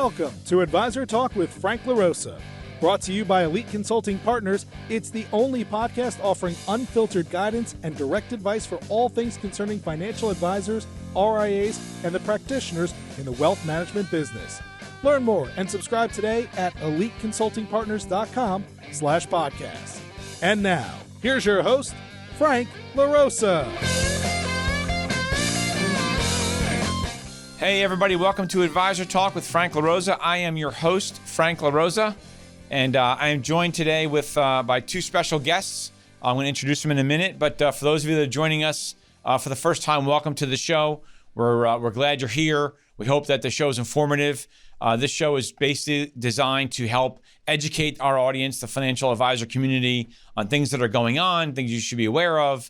Welcome to Advisor Talk with Frank LaRosa. Brought to you by Elite Consulting Partners, it's the only podcast offering unfiltered guidance and direct advice for all things concerning financial advisors, RIAs, and the practitioners in the wealth management business. Learn more and subscribe today at eliteconsultingpartners.com/podcast. And now, here's your host, Frank LaRosa. Hey everybody, welcome to Advisor Talk with Frank LaRosa. I am your host, Frank LaRosa, and I am joined today with by two special guests. I'm going to introduce them in a minute, but for those of you that are joining us for the first time, welcome to the show. We're glad you're here. We hope that the show is informative. This show is basically designed to help educate our audience, the financial advisor community, on things that are going on, things you should be aware of,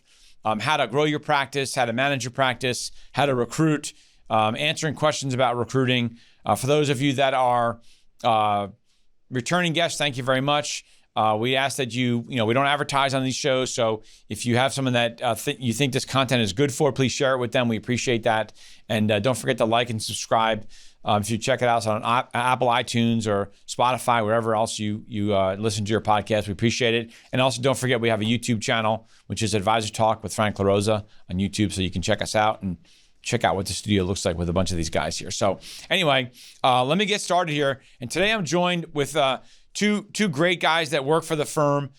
how to grow your practice, how to manage your practice, how to recruit, answering questions about recruiting. For those of you that are returning guests, thank you very much. We ask that we don't advertise on these shows. So if you have someone that you think this content is good for, please share it with them. We appreciate that. And don't forget to like and subscribe. If you check it out on Apple iTunes or Spotify, wherever else you listen to your podcast, we appreciate it. And also don't forget we have a YouTube channel, which is Advisor Talk with Frank LaRosa on YouTube. So you can check us out and check out what the studio looks like with a bunch of these guys here. So anyway, let me get started here. And today I'm joined with two great guys that work for the firm.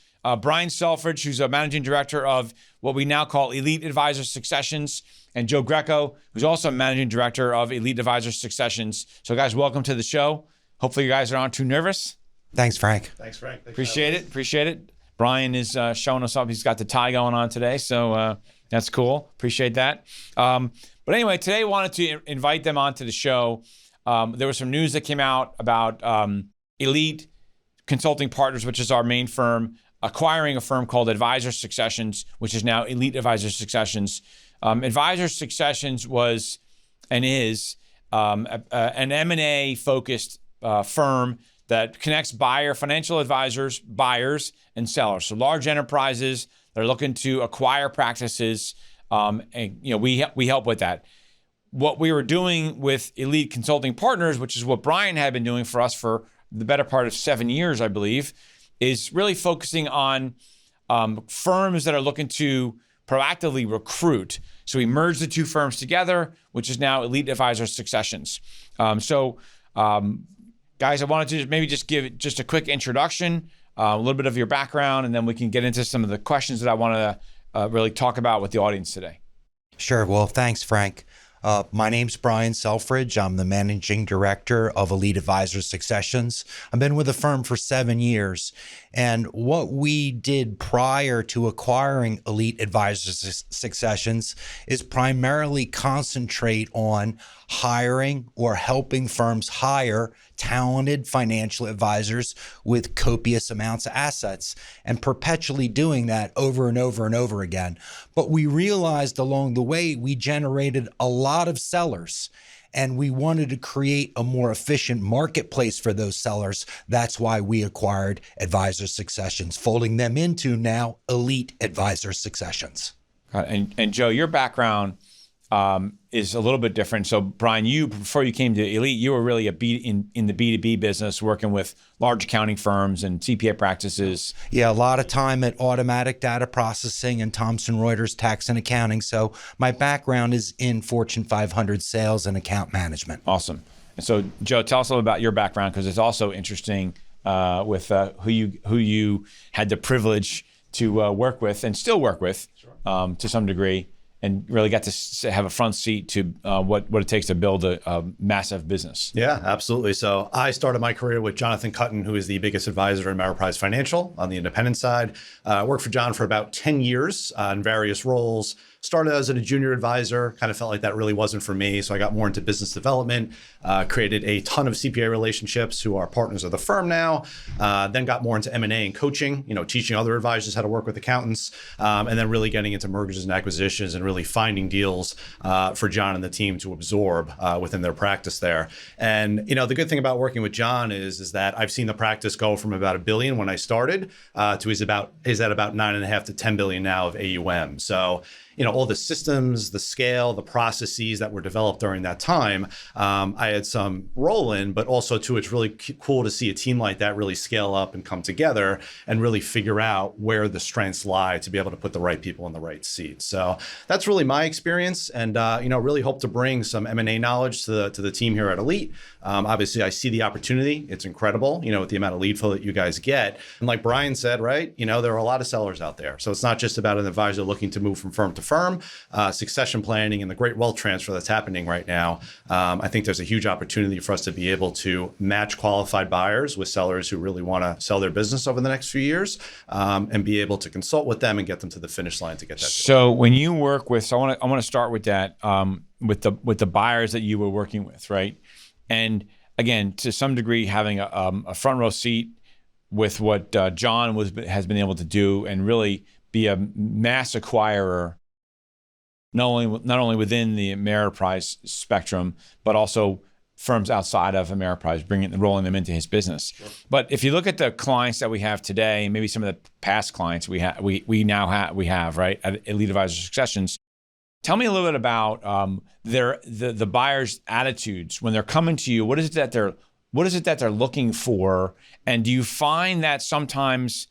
Brian Selfridge, who's a managing director of what we now call Elite Advisor Successions, and Joe Greco, who's also a managing director of Elite Advisor Successions. So guys, welcome to the show. Hopefully you guys aren't too nervous. Thanks, Frank. Thanks, Frank. Appreciate it. Brian is showing us up. He's got the tie going on today, so that's cool. Appreciate that. But anyway, today I wanted to invite them onto the show. There was some news that came out about Elite Consulting Partners, which is our main firm, acquiring a firm called Advisor Successions, which is now Elite Advisor Successions. Advisor Successions was and is an M&A focused firm that connects financial advisors, buyers, and sellers. So large enterprises that are looking to acquire practices. We help with that. What we were doing with Elite Consulting Partners, which is what Brian had been doing for us for the better part of 7 years, I believe, is really focusing on firms that are looking to proactively recruit. So we merged the two firms together, which is now Elite Advisor Successions. Guys, I wanted to maybe just give just a quick introduction, a little bit of your background, and then we can get into some of the questions that I want to really talk about with the audience today. Sure. Well, thanks, Frank. My name's Brian Selfridge. I'm the managing director of Elite Advisor Successions. I've been with the firm for 7 years. And what we did prior to acquiring Elite Advisor Successions is primarily concentrate on hiring or helping firms hire talented financial advisors with copious amounts of assets, and perpetually doing that over and over and over again. But we realized along the way we generated a lot of sellers, and we wanted to create a more efficient marketplace for those sellers. That's why we acquired Advisor Successions, folding them into now Elite Advisor Successions. And Joe, your background is a little bit different. So Brian, before you came to Elite, you were really in the B2B business, working with large accounting firms and CPA practices. Yeah, a lot of time at Automatic Data Processing and Thomson Reuters Tax and Accounting. So my background is in Fortune 500 sales and account management. Awesome. And so Joe, tell us a little about your background, because it's also interesting with who you had the privilege to work with and still work with to some degree, and really got to have a front seat to what it takes to build a massive business. Yeah, absolutely. So I started my career with Jonathan Cutton, who is the biggest advisor in Ameriprise Financial on the independent side. Worked for John for about 10 years in various roles. Started as a junior advisor, kind of felt like that really wasn't for me. So I got more into business development, created a ton of CPA relationships who are partners of the firm now, then got more into M&A and coaching, teaching other advisors how to work with accountants, and then really getting into mergers and acquisitions and really finding deals for John and the team to absorb within their practice there. And, the good thing about working with John is that I've seen the practice go from about $1 billion when I started to is at about 9.5 to 10 billion now of AUM. So, all the systems, the scale, the processes that were developed during that time, I had some role in, but also too, it's really cool to see a team like that really scale up and come together and really figure out where the strengths lie to be able to put the right people in the right seats. So that's really my experience, and really hope to bring some M&A knowledge to the team here at Elite. Obviously, I see the opportunity. It's incredible, with the amount of lead flow that you guys get. And like Brian said, right, there are a lot of sellers out there. So it's not just about an advisor looking to move from firm to firm. Succession planning and the great wealth transfer that's happening right now. I think there's a huge opportunity for us to be able to match qualified buyers with sellers who really want to sell their business over the next few years, and be able to consult with them and get them to the finish line to get that deal. So when you work with, I want to start with that, with the buyers that you were working with, right? And again, to some degree, having a front row seat with what John has been able to do and really be a mass acquirer, not only within the Ameriprise spectrum, but also firms outside of Ameriprise, rolling them into his business. Sure. But if you look at the clients that we have today, maybe some of the past clients we have, right, at Elite Advisor Successions, tell me a little bit about the buyers' attitudes when they're coming to you. What is it that they're looking for, and do you find that sometimes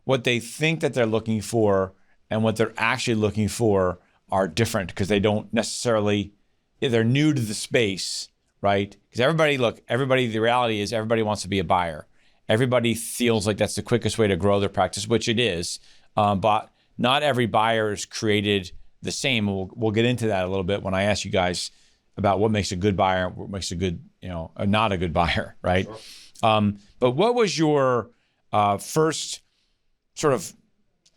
what they think that they're looking for and what they're actually looking for are different because they don't necessarily, they're new to the space, right? Because the reality is everybody wants to be a buyer. Everybody feels like that's the quickest way to grow their practice, which it is, but not every buyer is created the same. We'll get into that a little bit when I ask you guys about what makes a good buyer, what makes a good, not a good buyer, right? Sure. But what was your first sort of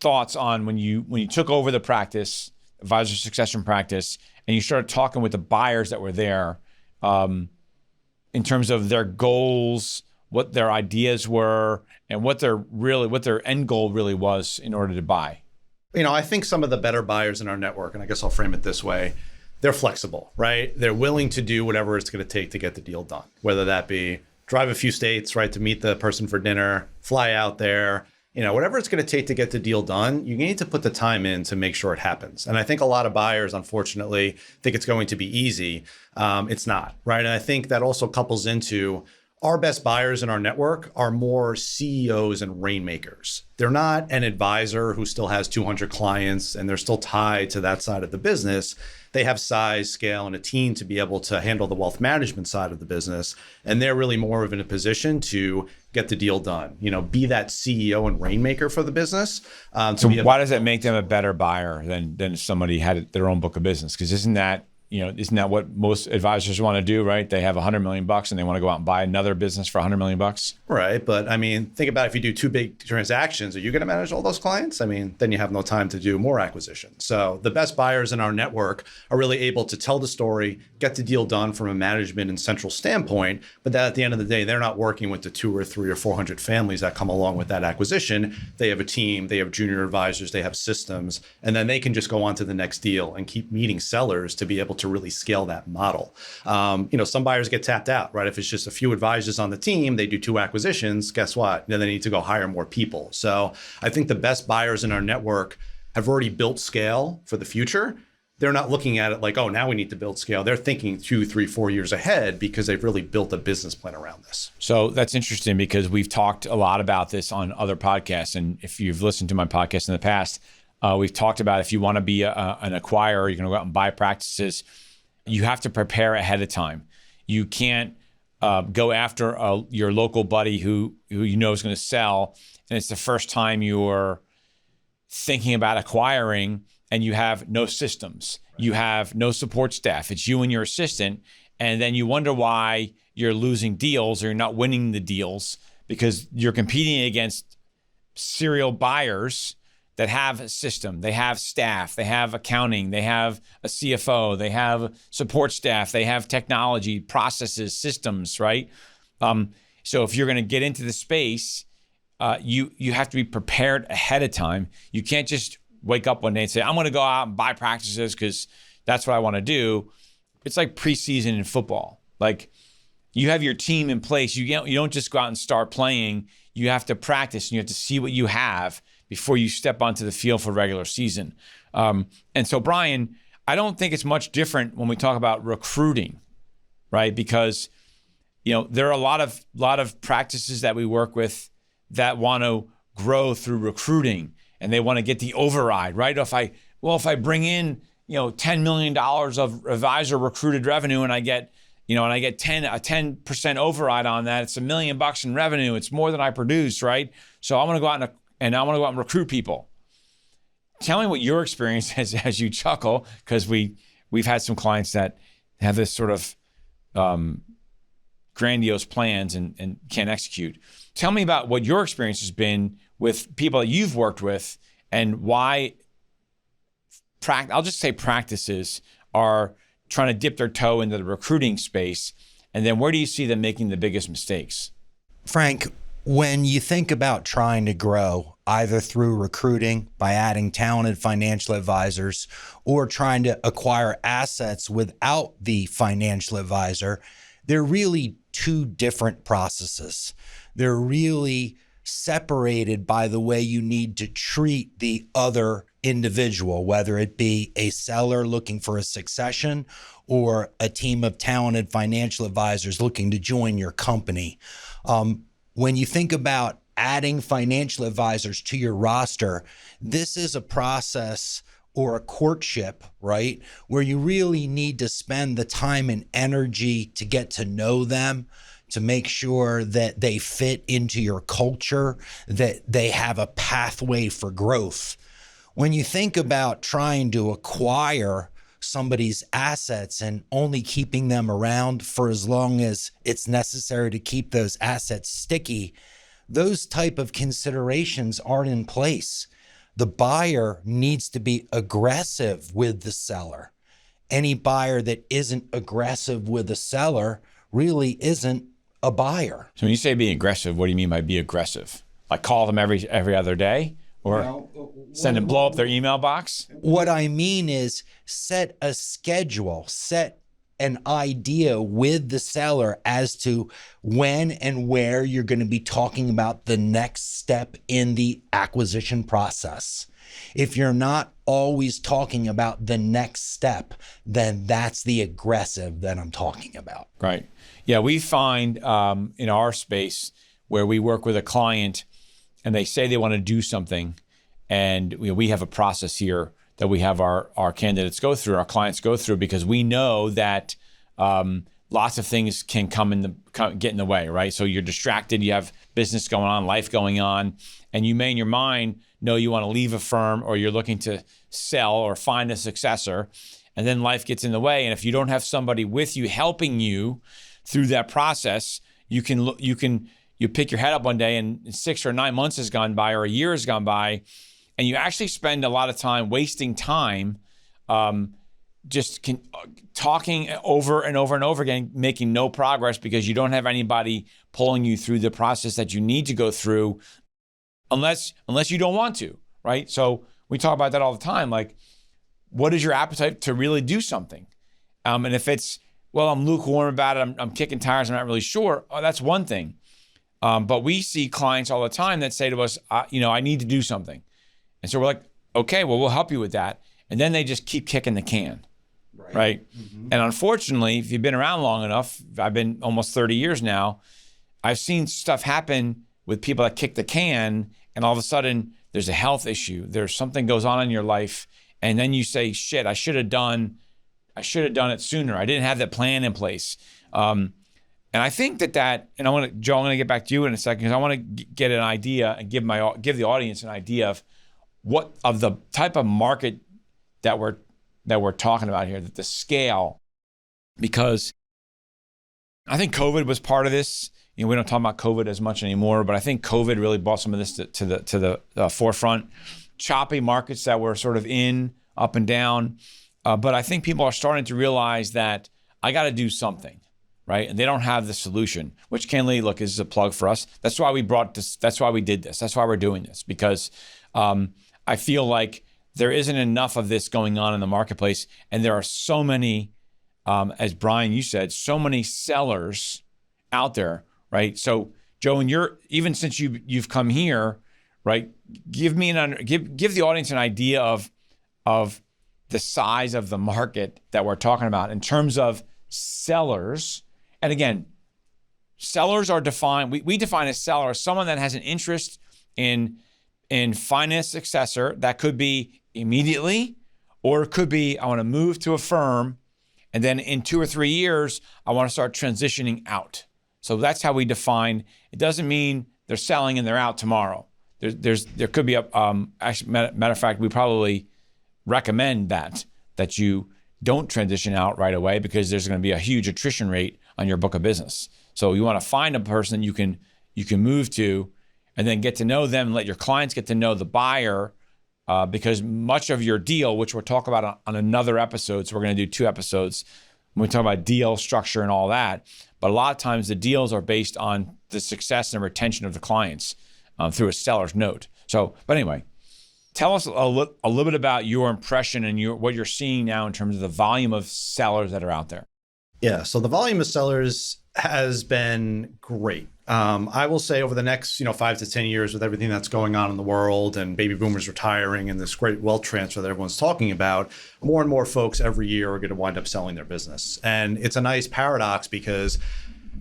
thoughts on when you took over the practice, advisor succession practice, and you started talking with the buyers that were there, in terms of their goals, what their ideas were, and what their end goal really was in order to buy? I think some of the better buyers in our network, and I guess I'll frame it this way, they're flexible, right? They're willing to do whatever it's going to take to get the deal done, whether that be drive a few states, right, to meet the person for dinner, fly out there, whatever it's going to take to get the deal done, you need to put the time in to make sure it happens. And I think a lot of buyers, unfortunately, think it's going to be easy. It's not, right? And I think that also couples into our best buyers in our network are more CEOs and rainmakers. They're not an advisor who still has 200 clients and they're still tied to that side of the business. They have size, scale, and a team to be able to handle the wealth management side of the business. And they're really more of in a position to get the deal done, be that CEO and rainmaker for the business. So why does that make them a better buyer than somebody had their own book of business? Because isn't that what most advisors want to do, right? They have $100 million and they want to go out and buy another business for $100 million. Right. But think about if you do two big transactions, are you going to manage all those clients? Then you have no time to do more acquisitions. So the best buyers in our network are really able to tell the story, get the deal done from a management and central standpoint. But that at the end of the day, they're not working with the 2 or 3 or 400 families that come along with that acquisition. They have a team, they have junior advisors, they have systems, and then they can just go on to the next deal and keep meeting sellers to be able to really scale that model. Some buyers get tapped out, right? If it's just a few advisors on the team, they do 2 acquisitions, guess what? Then they need to go hire more people. So I think the best buyers in our network have already built scale for the future. They're not looking at it like, oh, now we need to build scale. They're thinking 2, 3, 4 years ahead because they've really built a business plan around this. So that's interesting because we've talked a lot about this on other podcasts. And if you've listened to my podcast in the past, we've talked about if you want to be an acquirer, you're going to go out and buy practices, you have to prepare ahead of time. You can't go after your local buddy who is going to sell, and it's the first time you're thinking about acquiring and you have no systems. You have no support staff. It's you and your assistant, and then you wonder why you're losing deals or you're not winning the deals because you're competing against serial buyers that have a system, they have staff, they have accounting, they have a CFO, they have support staff, they have technology, processes, systems, right? So if you're going to get into the space, you have to be prepared ahead of time. You can't just wake up one day and say, I'm going to go out and buy practices because that's what I want to do. It's like preseason in football. Like you have your team in place. You don't just go out and start playing. You have to practice and you have to see what you have before you step onto the field for regular season. And so, Brian, I don't think it's much different when we talk about recruiting, right? Because, there are a lot of practices that we work with that want to grow through recruiting, and they want to get the override, right? If I bring in, $10 million of advisor recruited revenue and I get, a 10% override on that, it's $1 million in revenue. It's more than I produce, right? So I'm going to go out and recruit people. Tell me what your experience is as you chuckle, because we've had some clients that have this sort of grandiose plans and can't execute. Tell me about what your experience has been with people that you've worked with, and why I'll just say practices are trying to dip their toe into the recruiting space, and then where do you see them making the biggest mistakes? Frank, when you think about trying to grow, either through recruiting by adding talented financial advisors or trying to acquire assets without the financial advisor, they're really two different processes. They're really separated by the way you need to treat the other individual, whether it be a seller looking for a succession or a team of talented financial advisors looking to join your company. When you think about adding financial advisors to your roster, this is a process or a courtship, right? Where you really need to spend the time and energy to get to know them, to make sure that they fit into your culture, that they have a pathway for growth. When you think about trying to acquire somebody's assets and only keeping them around for as long as it's necessary to keep those assets sticky, those type of considerations aren't in place. The buyer needs to be aggressive with the seller. Any buyer that isn't aggressive with the seller really isn't a buyer. So when you say be aggressive, what do you mean by be aggressive? Like call them every other day, or send them blow up their email box? What I mean is set a schedule, set an idea with the seller as to when and where you're going to be talking about the next step in the acquisition process. If you're not always talking about the next step, then that's the aggressive that I'm talking about. Right. Yeah, we find in our space where we work with a client and they say they want to do something, and we have a process here that we have our candidates go through, our clients go through, because we know that lots of things can get in the way, right? So you're distracted, you have business going on, life going on, and you may in your mind know you want to leave a firm, or you're looking to sell or find a successor, and then life gets in the way. And if you don't have somebody with you helping you through that process, you pick your head up one day and 6 or 9 months has gone by, or a year has gone by, and you actually spend a lot of time wasting time talking over and over and over again, making no progress because you don't have anybody pulling you through the process that you need to go through, unless you don't want to, right? So we talk about that all the time. Like, what is your appetite to really do something? And if it's, well, I'm lukewarm about it, I'm kicking tires, I'm not really sure, that's one thing. But we see clients all the time that say to us, I need to do something. And so we're like, okay, well, we'll help you with that. And then they just keep kicking the can, right? Mm-hmm. And unfortunately, if you've been around long enough, I've been almost 30 years now, I've seen stuff happen with people that kick the can, and all of a sudden there's a health issue. There's something goes on in your life. And then you say, shit, I should have done it sooner. I didn't have that plan in place. And I think and Joe, I'm going to get back to you in a second, because I want to get an idea and give the audience an idea of the type of market that we're talking about here, that the scale, because I think COVID was part of this. We don't talk about COVID as much anymore, but I think COVID really brought some of this to the forefront. Choppy markets that were sort of up and down. But I think people are starting to realize that I got to do something, right? And they don't have the solution, which candidly, look, this is a plug for us. That's why we brought this. That's why we did this. That's why we're doing this, because I feel like there isn't enough of this going on in the marketplace. And there are so many, as Brian, you said, so many sellers out there, right? So Joe, and even since you've come here, right? Give the audience an idea of of the size of the market that we're talking about in terms of sellers. And again, sellers are defined, we define a seller as someone that has an interest in finding a successor. That could be immediately, or it could be, I want to move to a firm, and then in 2 or 3 years, I want to start transitioning out. So that's how we define. It doesn't mean they're selling and they're out tomorrow. There could be actually, matter of fact, we probably recommend that you don't transition out right away, because there's going to be a huge attrition rate on your book of business. So you want to find a person you can move to, and then get to know them and let your clients get to know the buyer, because much of your deal, which we'll talk about on another episode, so we're going to do 2 episodes when we talk about deal structure and all that, but a lot of times the deals are based on the success and retention of the clients through a seller's note. So, but anyway, tell us a little bit about your impression and what you're seeing now in terms of the volume of sellers that are out there. Yeah, so the volume of sellers has been great. I will say over the next 5 to 10 years, with everything that's going on in the world and baby boomers retiring and this great wealth transfer that everyone's talking about, more and more folks every year are going to wind up selling their business. And it's a nice paradox, because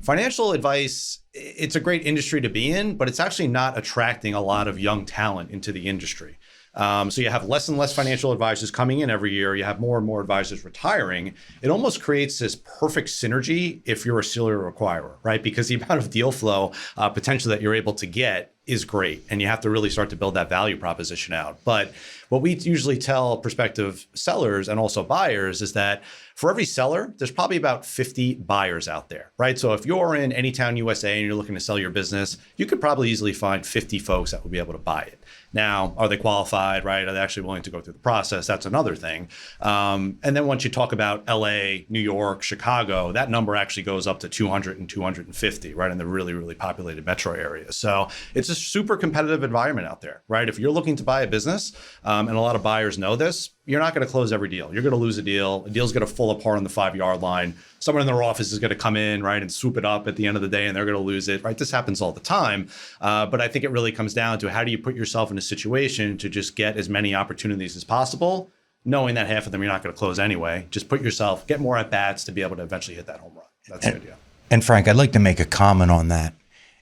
financial advice, it's a great industry to be in, but it's actually not attracting a lot of young talent into the industry. So you have less and less financial advisors coming in every year. You have more and more advisors retiring. It almost creates this perfect synergy if you're a serial acquirer, right? Because the amount of deal flow potential that you're able to get is great. And you have to really start to build that value proposition out. But what we usually tell prospective sellers and also buyers is that for every seller, there's probably about 50 buyers out there, right? So if you're in Anytown, USA, and you're looking to sell your business, you could probably easily find 50 folks that would be able to buy it. Now, are they qualified, right? Are they actually willing to go through the process? That's another thing. And then once you talk about LA, New York, Chicago, that number actually goes up to 200 and 250, right? In the really, really populated metro areas. So it's a super competitive environment out there, right? If you're looking to buy a business, and a lot of buyers know this, you're not going to close every deal. You're going to lose a deal. A deal's going to fall apart on the 5-yard line. Someone in their office is going to come in, right, and swoop it up at the end of the day, and they're going to lose it, right? This happens all the time. But I think it really comes down to, how do you put yourself in a situation to just get as many opportunities as possible, knowing that half of them you're not going to close anyway. Just put yourself, get more at bats to be able to eventually hit that home run. That's the idea. And Frank, I'd like to make a comment on that.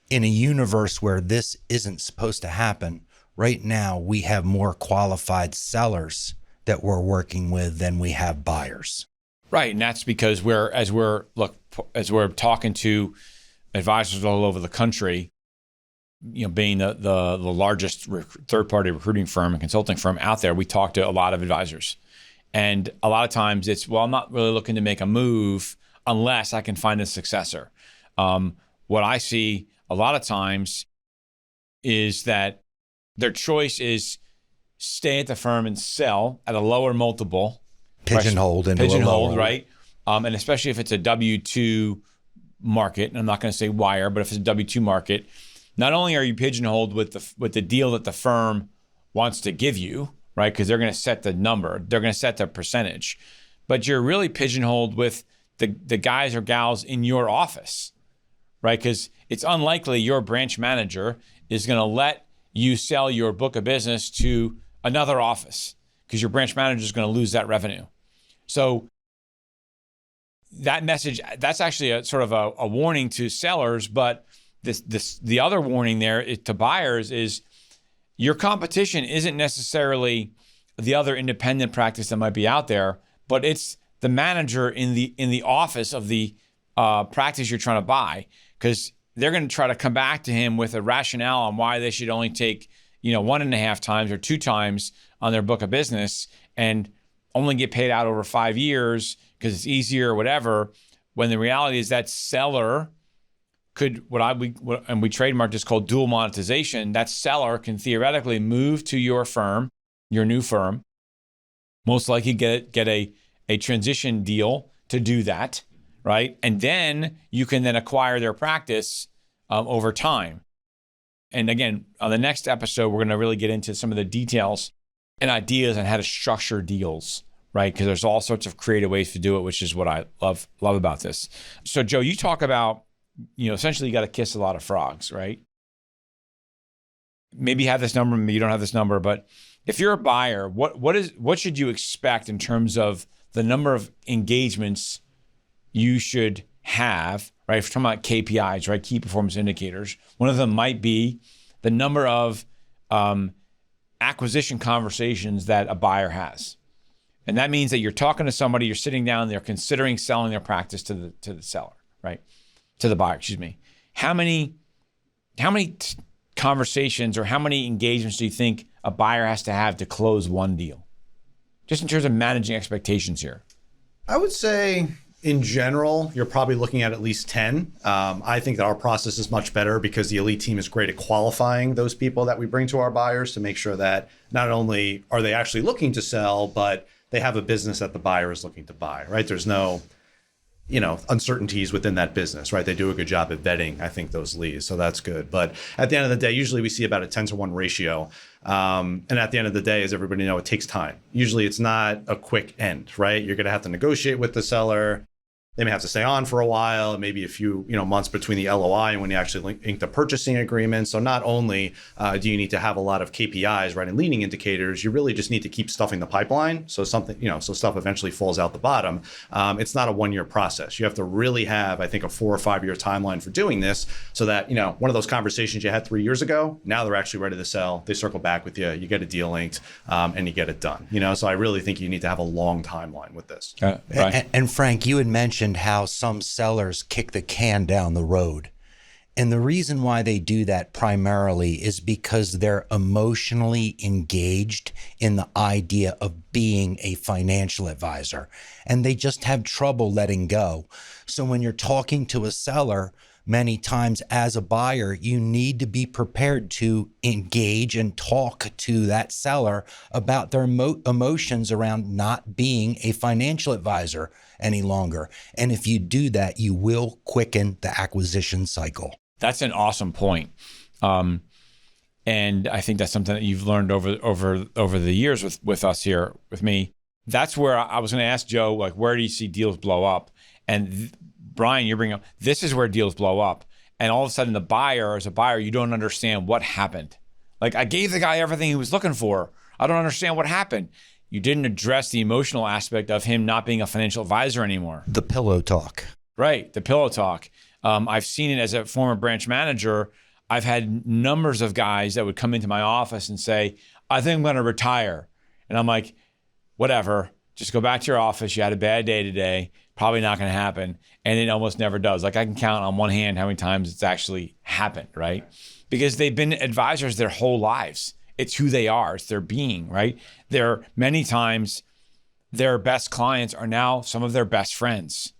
In a universe where this isn't supposed to happen, right now we have more qualified sellers that we're working with than we have buyers. Right, and that's because as we're talking to advisors all over the country, being the largest third-party recruiting firm and consulting firm out there, we talk to a lot of advisors. And a lot of times it's, well, I'm not really looking to make a move unless I can find a successor. What I see a lot of times is that their choice is stay at the firm and sell at a lower multiple. Pigeonholed into a lower. Right? And especially if it's a W-2 market, and I'm not going to say wire, but if it's a W-2 market, not only are you pigeonholed with the deal that the firm wants to give you, right? Because they're going to set the number, they're going to set the percentage, but you're really pigeonholed with the guys or gals in your office, right? Because it's unlikely your branch manager is going to let you sell your book of business to another office, because your branch manager is going to lose that revenue. So that message, that's actually a sort of a warning to sellers, but the other warning there to buyers is your competition isn't necessarily the other independent practice that might be out there, but it's the manager in the office of the practice you're trying to buy, because they're going to try to come back to him with a rationale on why they should only take 1.5 times or 2 times on their book of business and only get paid out over 5 years because it's easier or whatever, when the reality is that seller could, and we trademarked this called dual monetization, that seller can theoretically move to your firm, your new firm, most likely get a transition deal to do that, right? And then you can then acquire their practice over time. And again, on the next episode, we're going to really get into some of the details and ideas on how to structure deals, right? Because there's all sorts of creative ways to do it, which is what I love about this. So Joe, you talk about, essentially you got to kiss a lot of frogs, right? Maybe you have this number, maybe you don't have this number, but if you're a buyer, what should you expect in terms of the number of engagements you should have, right? If we're talking about KPIs, right? Key performance indicators. One of them might be the number of acquisition conversations that a buyer has. And that means that you're talking to somebody, you're sitting down, they're considering selling their practice to the seller, right? To the buyer, excuse me. How many conversations or how many engagements do you think a buyer has to have to close one deal? Just in terms of managing expectations here. I would say in general, you're probably looking at least 10. I think that our process is much better because the elite team is great at qualifying those people that we bring to our buyers to make sure that not only are they actually looking to sell, but they have a business that the buyer is looking to buy, right? There's no, uncertainties within that business, right? They do a good job at vetting, I think, those leads. So that's good. But at the end of the day, usually we see about a 10-to-1 ratio. And at the end of the day, as everybody knows, it takes time. Usually it's not a quick end, right? You're going to have to negotiate with the seller. They may have to stay on for a while, maybe a few months between the LOI and when you actually ink the purchasing agreement. So not only do you need to have a lot of KPIs, right, and leading indicators, you really just need to keep stuffing the pipeline. So so stuff eventually falls out the bottom. It's not a 1-year process. You have to really have, I think, a 4 or 5 year timeline for doing this so that, one of those conversations you had 3 years ago, now they're actually ready to sell. They circle back with you, you get a deal inked, and you get it done. So I really think you need to have a long timeline with this. Right. And Frank, you had mentioned how some sellers kick the can down the road. And the reason why they do that primarily is because they're emotionally engaged in the idea of being a financial advisor, and they just have trouble letting go. So when you're talking to a seller, many times as a buyer, you need to be prepared to engage and talk to that seller about their emotions around not being a financial advisor any longer. And if you do that, you will quicken the acquisition cycle. That's an awesome point. And I think that's something that you've learned over the years with us here, with me. That's where I was going to ask Joe, like, where do you see deals blow up? And Brian, you're bringing up, this is where deals blow up. And all of a sudden, as a buyer, you don't understand what happened. Like, I gave the guy everything he was looking for. I don't understand what happened. You didn't address the emotional aspect of him not being a financial advisor anymore. The pillow talk. Right, the pillow talk. I've seen it as a former branch manager. I've had numbers of guys that would come into my office and say, I think I'm going to retire. And I'm like, whatever, just go back to your office. You had a bad day today. Probably not going to happen. And it almost never does. Like, I can count on one hand how many times it's actually happened, right? Because they've been advisors their whole lives. It's who they are. It's their being, right? Many times their best clients are now some of their best friends,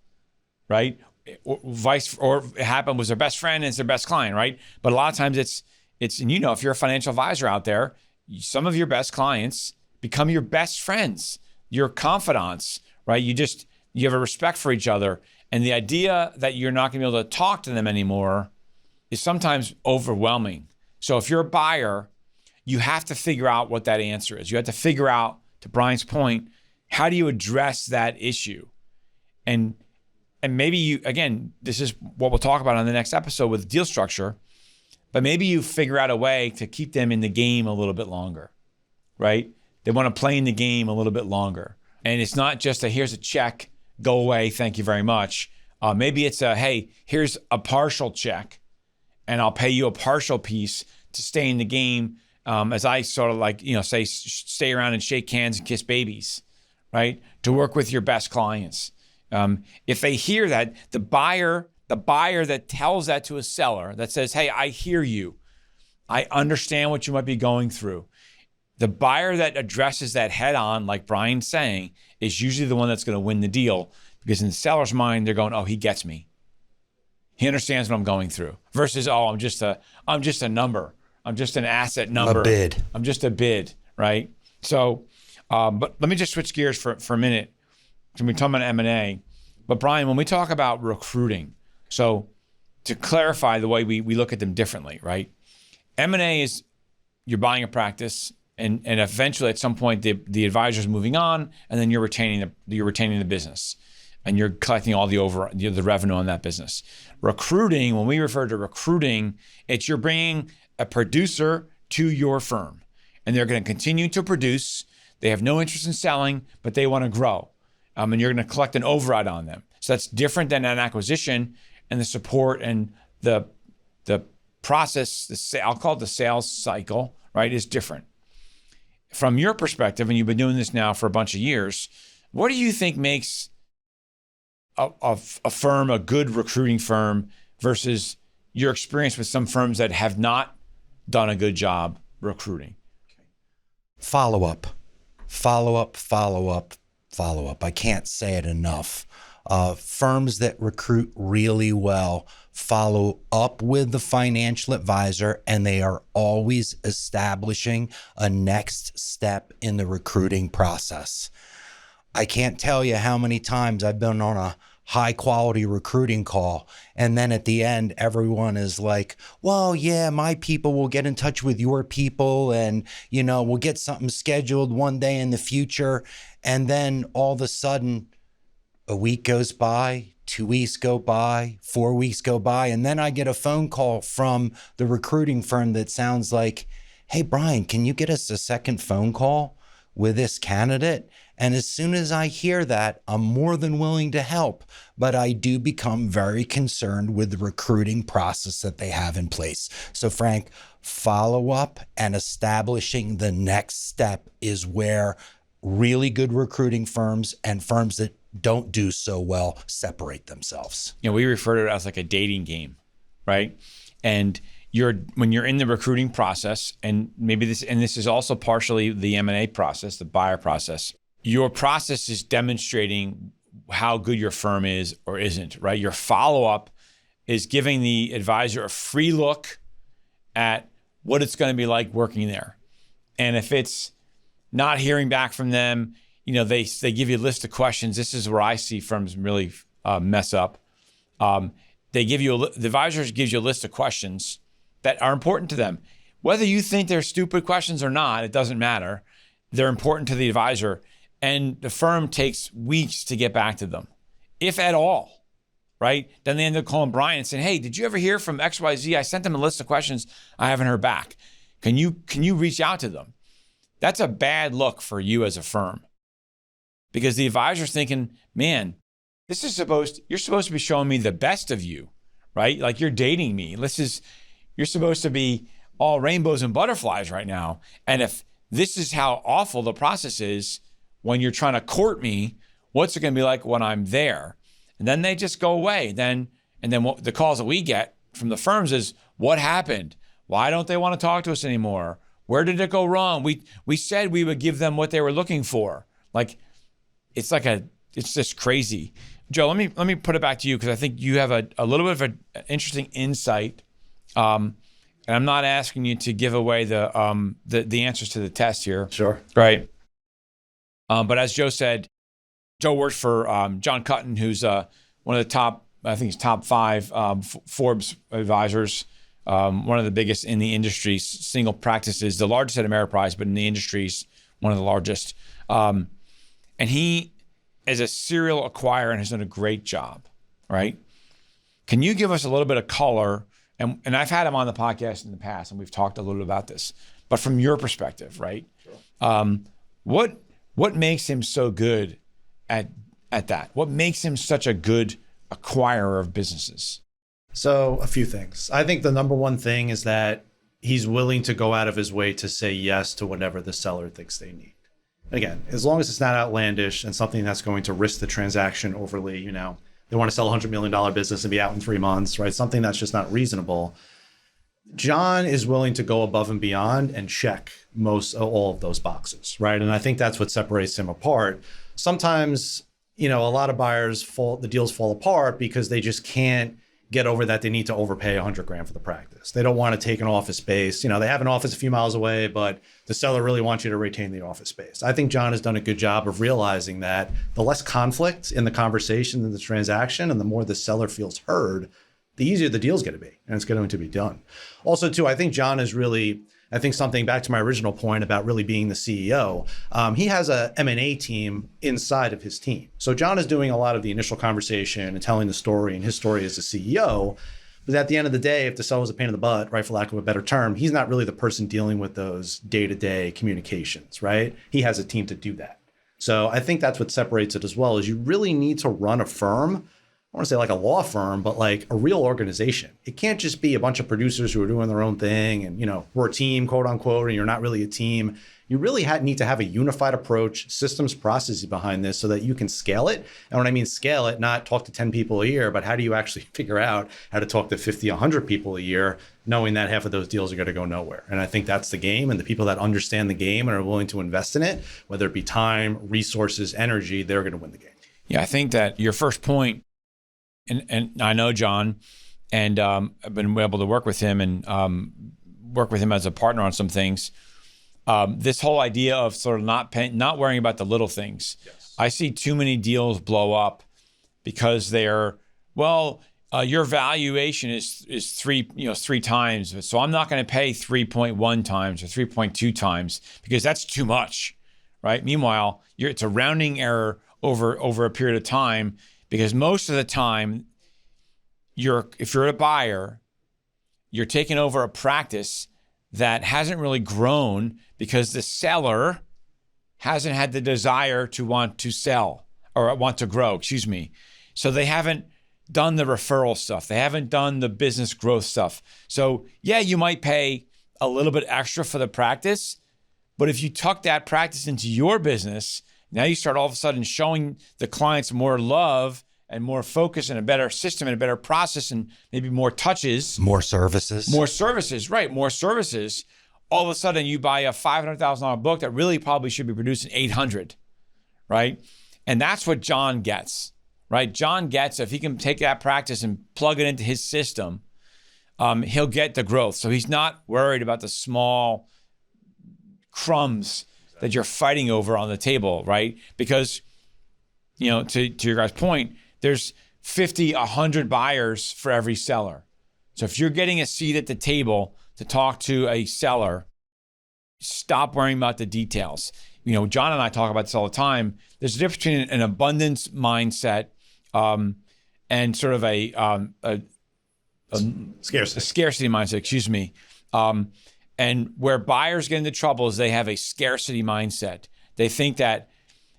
right? Or it happened was their best friend and it's their best client, right? But a lot of times it's and if you're a financial advisor out there, some of your best clients become your best friends, your confidants, right? You have a respect for each other. And the idea that you're not going to be able to talk to them anymore is sometimes overwhelming. So if you're a buyer, you have to figure out what that answer is. You have to figure out, to Brian's point, how do you address that issue? And maybe this is what we'll talk about on the next episode with deal structure, but maybe you figure out a way to keep them in the game a little bit longer, right? They want to play in the game a little bit longer. And it's not just here's a check, go away, thank you very much. Maybe it's hey, here's a partial check and I'll pay you a partial piece to stay in the game, as I sort of stay around and shake hands and kiss babies, right? To work with your best clients. If they hear that, the buyer that tells that to a seller that says, hey, I hear you. I understand what you might be going through. The buyer that addresses that head on, like Brian's saying, is usually the one that's going to win the deal, because in the seller's mind, they're going, oh, he gets me. He understands what I'm going through versus, oh, I'm just a number. I'm just an asset number. A bid. I'm just a bid, right? So, but let me just switch gears for a minute. We're talking about M&A. But Brian, when we talk about recruiting, so to clarify the way we look at them differently, right? M&A is you're buying a practice, and eventually at some point the advisor's moving on, and then you're retaining the business, and you're collecting all the revenue on that business. Recruiting, when we refer to recruiting, it's you're bringing a producer to your firm, and they're going to continue to produce. They have no interest in selling, but they want to grow. And you're going to collect an override on them. So that's different than an acquisition, and the support and the process, I'll call it the sales cycle, right, is different. From your perspective, and you've been doing this now for a bunch of years, what do you think makes a firm a good recruiting firm versus your experience with some firms that have not done a good job recruiting? Follow up. I can't say it enough. Firms that recruit really well follow up with the financial advisor, and they are always establishing a next step in the recruiting process. I can't tell you how many times I've been on a high quality recruiting call, and then at the end, everyone is like, well, yeah, my people will get in touch with your people, and, we'll get something scheduled one day in the future. And then all of a sudden, a week goes by, 2 weeks go by, 4 weeks go by, and then I get a phone call from the recruiting firm that sounds like, hey, Brian, can you get us a second phone call with this candidate? And as soon as I hear that, I'm more than willing to help, but I do become very concerned with the recruiting process that they have in place. So Frank, follow up and establishing the next step is where really good recruiting firms and firms that don't do so well separate themselves. We refer to it as like a dating game, right? And when you're in the recruiting process, and this is also partially the M&A process, the buyer process, your process is demonstrating how good your firm is or isn't, right? Your follow-up is giving the advisor a free look at what it's going to be like working there. And if it's not hearing back from them, they give you a list of questions. This is where I see firms really mess up. The advisor gives you a list of questions that are important to them. Whether you think they're stupid questions or not, it doesn't matter. They're important to the advisor. And the firm takes weeks to get back to them, if at all, right? Then they end up calling Brian and saying, hey, did you ever hear from XYZ? I sent them a list of questions. I haven't heard back. Can you reach out to them? That's a bad look for you as a firm, because the advisor's thinking, man, you're supposed to be showing me the best of you, right? Like you're dating me. You're supposed to be all rainbows and butterflies right now. And if this is how awful the process is when you're trying to court me, what's it going to be like when I'm there? And then they just go away. And then what the calls that we get from the firms is, what happened? Why don't they want to talk to us anymore? Where did it go wrong? We said we would give them what they were looking for. It's just crazy. Joe, let me put it back to you, because I think you have a little bit of an interesting insight. And I'm not asking you to give away the answers to the test here. Sure. Right. But as Joe said, Joe works for John Cutton, who's one of the top, I think he's top 5 Forbes advisors, one of the biggest in the industry, single practices, the largest at Ameriprise, but in the industries, one of the largest. And he is a serial acquirer and has done a great job, right? Can you give us a little bit of color? And I've had him on the podcast in the past, and we've talked a little about this, but from your perspective, right? Sure. What makes him so good at that? What makes him such a good acquirer of businesses? So a few things. I think the number one thing is that he's willing to go out of his way to say yes to whatever the seller thinks they need. Again, as long as it's not outlandish and something that's going to risk the transaction overly, they want to sell a $100 million business and be out in 3 months, right? Something that's just not reasonable. John is willing to go above and beyond and check all of those boxes, right? And I think that's what separates him apart. Sometimes, a lot of buyers the deals fall apart because they just can't get over that they need to overpay $100,000 for the practice. They don't want to take an office space. They have an office a few miles away, but the seller really wants you to retain the office space. I think John has done a good job of realizing that the less conflict in the conversation and the transaction, and the more the seller feels heard, the easier the deal's going to be, and it's going to be done. Also, too, I think John is really, something back to my original point about really being the CEO. He has a M&A team inside of his team. So John is doing a lot of the initial conversation and telling the story and his story as a CEO. But at the end of the day, if the seller was a pain in the butt, right, for lack of a better term, he's not really the person dealing with those day-to-day communications, right? He has a team to do that. So I think that's what separates it as well, is you really need to run a firm. I want to say like a law firm, but like a real organization. It can't just be a bunch of producers who are doing their own thing and, we're a team, quote unquote, and you're not really a team. You really need to have a unified approach, systems, processes behind this so that you can scale it. And when I mean scale it, not talk to 10 people a year, but how do you actually figure out how to talk to 50, 100 people a year, knowing that half of those deals are going to go nowhere. And I think that's the game. And the people that understand the game and are willing to invest in it, whether it be time, resources, energy, they're going to win the game. Yeah, I think that your first point, and I know John, and I've been able to work with him and work with him as a partner on some things. This whole idea of sort of not worrying about the little things. Yes. I see too many deals blow up because they're, your valuation is three times. So I'm not going to pay 3.1 times or 3.2 times because that's too much, right? Meanwhile, it's a rounding error over a period of time. Because most of the time, if you're a buyer, you're taking over a practice that hasn't really grown because the seller hasn't had the desire to want to sell or want to grow, So they haven't done the referral stuff. They haven't done the business growth stuff. So yeah, you might pay a little bit extra for the practice, but if you tuck that practice into your business, now you start all of a sudden showing the clients more love and more focus and a better system and a better process and maybe more touches. More services. Right. More services. All of a sudden you buy a $500,000 book that really probably should be producing 800, right? And that's what John gets, right? John gets, if he can take that practice and plug it into his system, he'll get the growth. So he's not worried about the small crumbs that you're fighting over on the table, right? Because, to your guys' point, there's 50, 100 buyers for every seller. So if you're getting a seat at the table to talk to a seller, stop worrying about the details. John and I talk about this all the time. There's a difference between an abundance mindset and sort of a scarcity mindset, And where buyers get into trouble is they have a scarcity mindset. They think that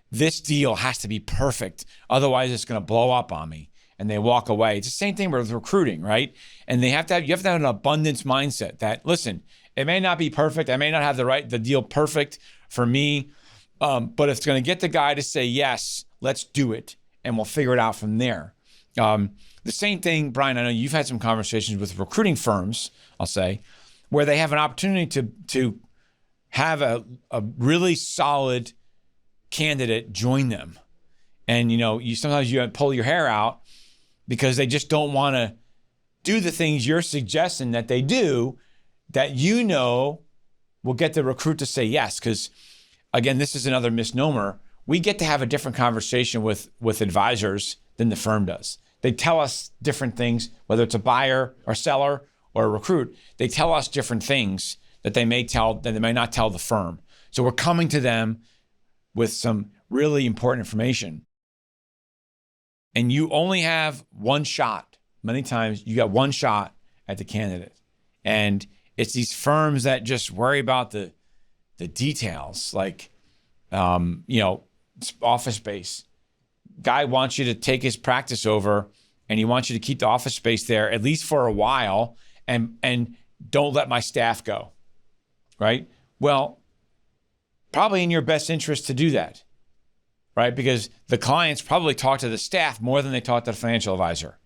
this deal has to be perfect, otherwise it's going to blow up on me, and they walk away. It's the same thing with recruiting, right? And you have to have an abundance mindset that, listen, it may not be perfect. I may not have the deal perfect for me, but if it's going to get the guy to say yes, let's do it, and we'll figure it out from there. The same thing, Brian, I know you've had some conversations with recruiting firms, I'll say, where they have an opportunity to have a really solid candidate join them. And, sometimes you pull your hair out because they just don't want to do the things you're suggesting that they do that will get the recruit to say yes. Because, again, this is another misnomer. We get to have a different conversation with advisors than the firm does. They tell us different things, whether it's a buyer or seller or a recruit. They tell us different things that they may not tell the firm. So we're coming to them with some really important information. And you only have one shot. Many times you got one shot at the candidate. And it's these firms that just worry about the details, like, office space. Guy wants you to take his practice over and he wants you to keep the office space there, at least for a while, and don't let my staff go, right? Well, probably in your best interest to do that, right? Because the clients probably talk to the staff more than they talk to the financial advisor,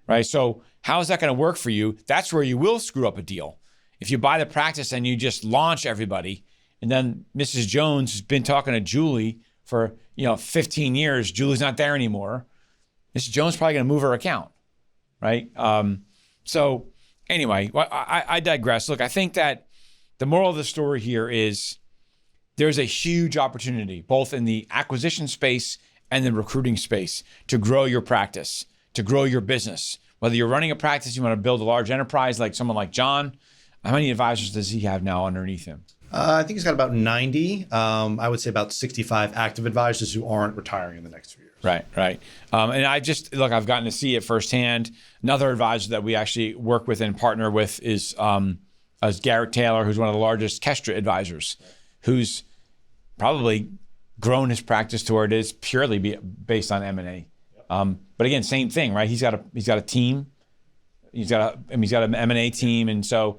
right? So how is that going to work for you? That's where you will screw up a deal. If you buy the practice and you just launch everybody, and then Mrs. Jones has been talking to Julie for 15 years, Julie's not there anymore, Mrs. Jones is probably going to move her account, right? So anyway, I digress. Look, I think that the moral of the story here is there's a huge opportunity, both in the acquisition space and the recruiting space, to grow your practice, to grow your business. Whether you're running a practice, you want to build a large enterprise like someone like John. How many advisors does he have now underneath him? I think he's got about 90. I would say about 65 active advisors who aren't retiring in the next few years. Right. And I've gotten to see it firsthand. Another advisor that we actually work with and partner with is Garrett Taylor, who's one of the largest Kestra advisors, who's probably grown his practice to where it is purely based on M&A. But again, same thing, right? He's got a team. He's got an M&A team, and so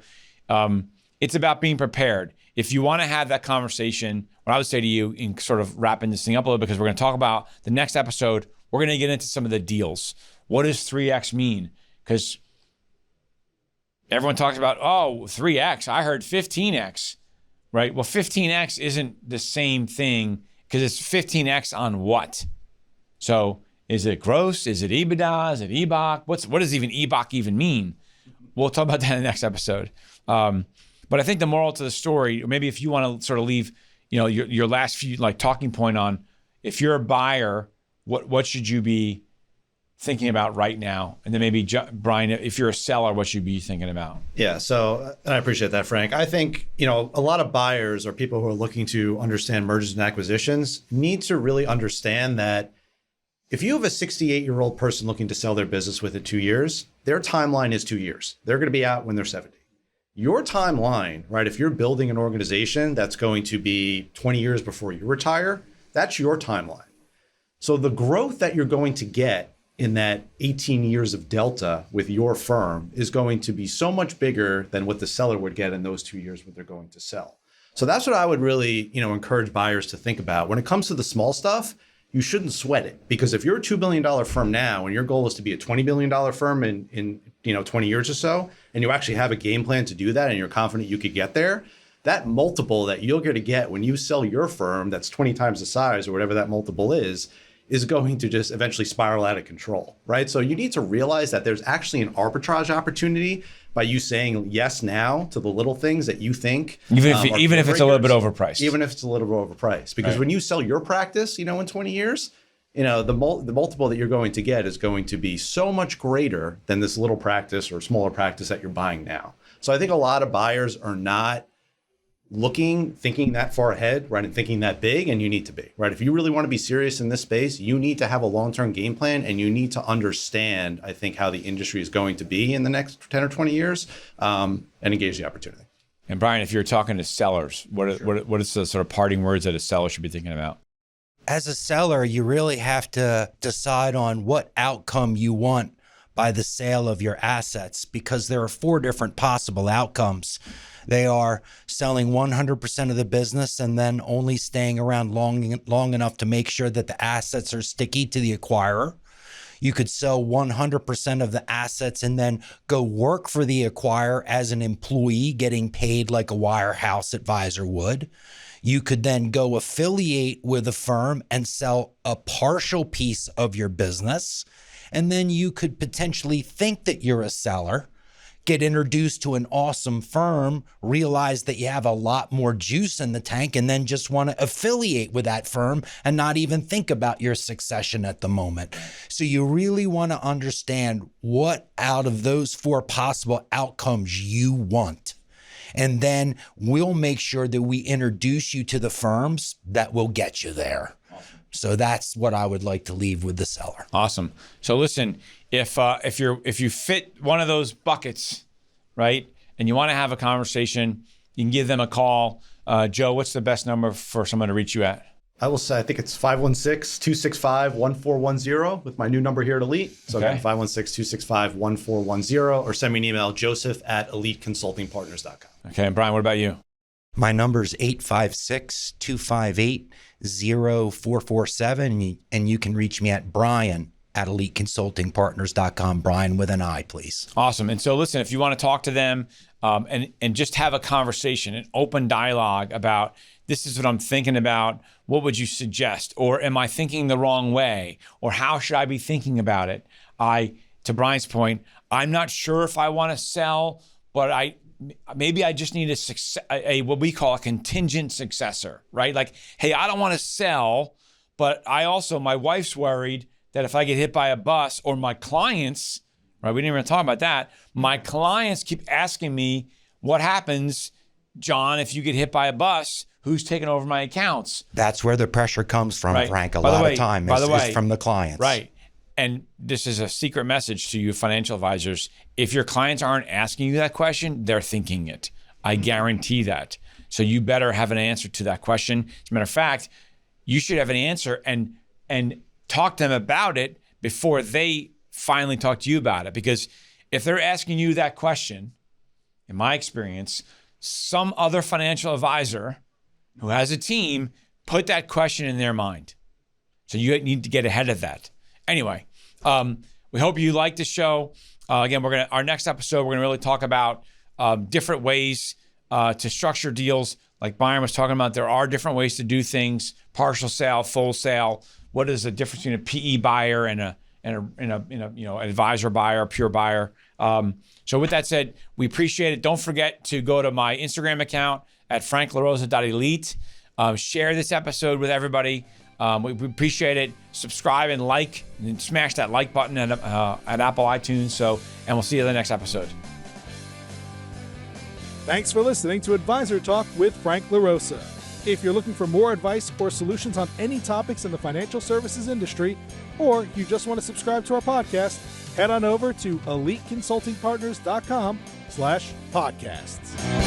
it's about being prepared. If you want to have that conversation, what I would say to you in sort of wrapping this thing up a little, because we're going to talk about the next episode, we're going to get into some of the deals. What does 3X mean? Because everyone talks about, 3X. I heard 15X, right? Well, 15X isn't the same thing because it's 15X on what? So is it gross? Is it EBITDA? Is it EBOC? What does even EBOC even mean? We'll talk about that in the next episode. But I think the moral to the story, or maybe if you want to sort of leave, your last few talking point on, if you're a buyer, what should you be thinking about right now? And then maybe Brian, if you're a seller, what should you be thinking about? Yeah. So, and I appreciate that, Frank. I think, a lot of buyers or people who are looking to understand mergers and acquisitions need to really understand that if you have a 68-year-old person looking to sell their business within 2 years, their timeline is 2 years. They're going to be out when they're 70. Your timeline, right? If you're building an organization that's going to be 20 years before you retire, that's your timeline. So the growth that you're going to get in that 18 years of delta with your firm is going to be so much bigger than what the seller would get in those 2 years when they're going to sell. So that's what I would really, encourage buyers to think about. When it comes to the small stuff, you shouldn't sweat it, because if you're a $2 billion firm now and your goal is to be a $20 billion firm in 20 years or so, and you actually have a game plan to do that and you're confident you could get there, that multiple that you're going to get when you sell your firm that's 20 times the size or whatever that multiple is going to just eventually spiral out of control, right? So you need to realize that there's actually an arbitrage opportunity by you saying yes now to the little things that you think. Even if it's a little bit overpriced. Even if it's a little bit overpriced. Because when you sell your practice, in 20 years, the multiple that you're going to get is going to be so much greater than this little practice or smaller practice that you're buying now. So I think a lot of buyers are not thinking that far ahead, right, and thinking that big, and you need to be, right? If you really want to be serious in this space, you need to have a long-term game plan, and you need to understand, I think, how the industry is going to be in the next 10 or 20 years, and engage the opportunity. And Brian, if you're talking to sellers, what is the sort of parting words that a seller should be thinking about? As a seller, you really have to decide on what outcome you want by the sale of your assets, because there are 4 different possible outcomes. They are selling 100% of the business and then only staying around long enough to make sure that the assets are sticky to the acquirer. You could sell 100% of the assets and then go work for the acquirer as an employee, getting paid like a wirehouse advisor would. You could then go affiliate with a firm and sell a partial piece of your business. And then you could potentially think that you're a seller, get introduced to an awesome firm, realize that you have a lot more juice in the tank, and then just want to affiliate with that firm and not even think about your succession at the moment. So you really want to understand what out of those 4 possible outcomes you want. And then we'll make sure that we introduce you to the firms that will get you there. So that's what I would like to leave with the seller. Awesome. So listen, if you fit one of those buckets, right, and you want to have a conversation, you can give them a call. Joe, what's the best number for someone to reach you at? I will say, I think it's 516-265-1410 with my new number here at Elite. So again, 516-265-1410, or send me an email, joseph@eliteconsultingpartners.com. Okay. And Brian, what about you? My number is 856-258-0447, and you can reach me at brian@eliteconsultingpartners.com. Brian with an I, please. Awesome. And so listen, if you want to talk to them and just have a conversation, an open dialogue about, this is what I'm thinking about, what would you suggest? Or am I thinking the wrong way? Or how should I be thinking about it? To Brian's point, I'm not sure if I want to sell, but maybe I just need a what we call a contingent successor, right? Like, hey, I don't want to sell, but my wife's worried that if I get hit by a bus, or my clients, right? We didn't even talk about that. My clients keep asking me, what happens, John, if you get hit by a bus? Who's taking over my accounts? That's where the pressure comes from, Right. Frank. A By the lot way- of time by the is way- from the clients. Right. And this is a secret message to you financial advisors. If your clients aren't asking you that question, they're thinking it. I guarantee that. So you better have an answer to that question. As a matter of fact, you should have an answer and talk to them about it before they finally talk to you about it. Because if they're asking you that question, in my experience, some other financial advisor who has a team put that question in their mind. So you need to get ahead of that. Anyway, we hope you like the show. Again, our next episode, we're gonna really talk about different ways to structure deals. Like Brian was talking about, there are different ways to do things: partial sale, full sale. What is the difference between a PE buyer and a advisor buyer, pure buyer? So with that said, we appreciate it. Don't forget to go to my Instagram account at franklarosa.elite. Share this episode with everybody. We appreciate it. Subscribe and like, and smash that like button at Apple iTunes. And we'll see you in the next episode. Thanks for listening to Advisor Talk with Frank LaRosa. If you're looking for more advice or solutions on any topics in the financial services industry, or you just want to subscribe to our podcast, head on over to eliteconsultingpartners.com/podcasts.